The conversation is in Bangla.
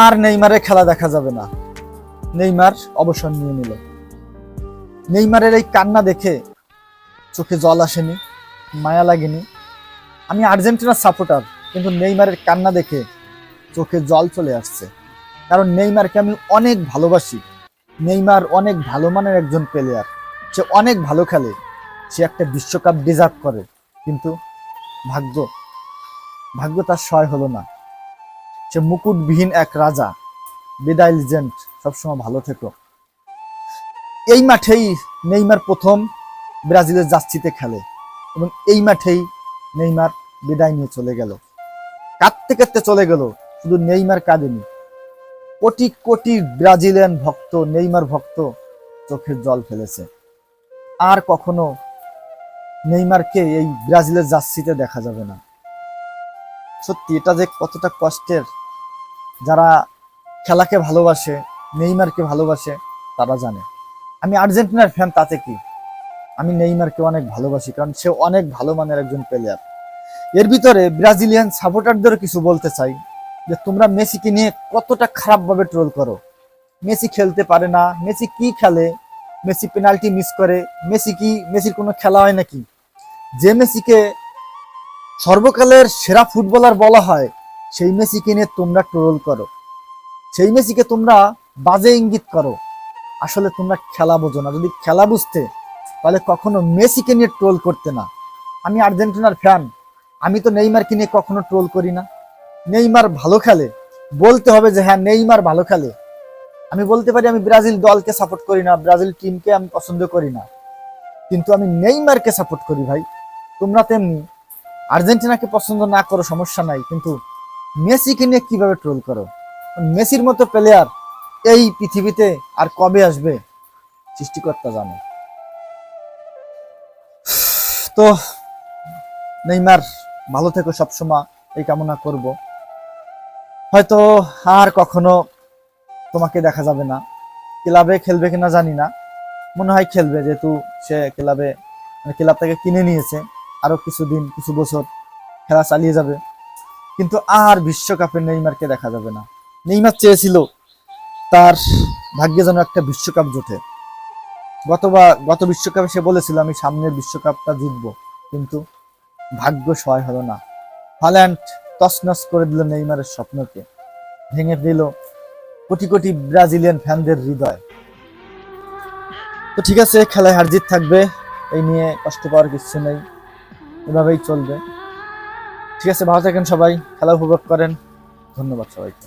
আর নেইমারের খেলা দেখা যাবে না। নেইমার অবসর নিয়ে নিল। নেইমারের এই কান্না দেখে চোখে জল আসেনি, মায়া লাগেনি। আমি আর্জেন্টিনার সাপোর্টার, কিন্তু নেইমারের কান্না দেখে চোখে জল চলে আসছে। কারণ নেইমারকে আমি অনেক ভালোবাসি। নেইমার অনেক ভালো মানের একজন প্লেয়ার, সে অনেক ভালো খেলে, সে একটা বিশ্বকাপ ডিজার্ভ করে। কিন্তু ভাগ্য ভাগ্য তার সয় হলো না। সে মুকুটবিহীন এক রাজা। বিদায় লিজেন্ড, সবসময় ভালো থেকো। এই মাঠেই নেইমার প্রথম ব্রাজিলের জার্সিতে খেলে এবং এই মাঠেই নেইমার বিদায় নিয়ে চলে গেল। কাঁদতে কাঁদতে চলে গেল। শুধু নেইমার কাঁদেনি, কোটি কোটি ব্রাজিলিয়ান ভক্ত, নেইমার ভক্ত চোখের জল ফেলেছে। আর কখনো নেইমারকে এই ব্রাজিলের জার্সিতে দেখা যাবে না। সত্যি এটা যে কতটা কষ্টের। যারা খেলাকে ভালোবাসে, নেইমারকে ভালোবাসে, তারা জানে। আমি আর্জেন্টিনার ফ্যান, তাতে কি, আমি নেইমারকে অনেক ভালোবাসি, কারণ সে অনেক ভালো মানের একজন প্লেয়ার। এর ভিতরে ব্রাজিলিয়ান সাপোর্টারদেরও কিছু বলতে চাই, যে তোমরা মেসিকে নিয়ে কতটা খারাপভাবে ট্রোল করো। মেসি খেলতে পারে না, মেসি কি খেলে, মেসি পেনাল্টি মিস করে, মেসির কোনো খেলা হয় নাকি? যে মেসিকে সর্বকালের সেরা ফুটবলার বলা হয়, সেই মেসিকে নিয়ে তোমরা ট্রোল করো, সেই মেসিকে তোমরা বাজে ইঙ্গিত করো। আসলে তোমরা খেলা বোঝো না। যদি খেলা বুঝতে, তাহলে কখনো মেসিকে নিয়ে ট্রোল করতে না। আমি আর্জেন্টিনার ফ্যান, আমি তো নেইমারকে নিয়ে কখনো ট্রোল করি না। নেইমার ভালো খেলে, বলতে হবে যে হ্যাঁ নেইমার ভালো খেলে। আমি বলতে পারি আমি ব্রাজিল দলকে সাপোর্ট করি না, ব্রাজিল টিমকে আমি পছন্দ করি না, কিন্তু আমি নেইমারকে সাপোর্ট করি। ভাই তোমরা তেমনি আর্জেন্টিনাকে পছন্দ না করো, সমস্যা নাই, কিন্তু মেসিকে নিয়ে কিভাবে ট্রোল করো? মেসির মতো প্লেয়ার এই পৃথিবীতে আর কবে আসবে সৃষ্টিকর্তা জানে। তো নেইমার ভালো থেকো, সবসময় এই কামনা করব। হয়তো আর কখনো তোমাকে দেখা যাবে না। ক্লাবে খেলবে কিনা জানি না, মনে হয় খেলবে, যেহেতু সে ক্লাবে ক্লাব থেকে কিনে নিয়েছে। আরো কিছুদিন, কিছু বছর খেলা চালিয়ে যাবে, কিন্তু আর বিশ্বকাপে নেইমারকে দেখা যাবে না। নেইমার চেয়েছিল তার ভাগ্যে যেন একটা বিশ্বকাপ জোটে। গত বিশ্বকাপে সে বলেছিল আমি সামনের বিশ্বকাপটা জিতবো, কিন্তু ভাগ্য সহায় হলো না। হল্যান্ড তছনছ করে দিল নেইমারের স্বপ্নকে, ভেঙে দিল কোটি কোটি ব্রাজিলিয়ান ফ্যানদের হৃদয়। তো ঠিক আছে, খেলায় হার জিত থাকবে, এই নিয়ে কষ্ট পাওয়ার কিছু নেই, এভাবেই চলবে। ঠিক আছে, ভালো থাকেন সবাই, খেলা উপভোগ করেন। ধন্যবাদ সবাইকে।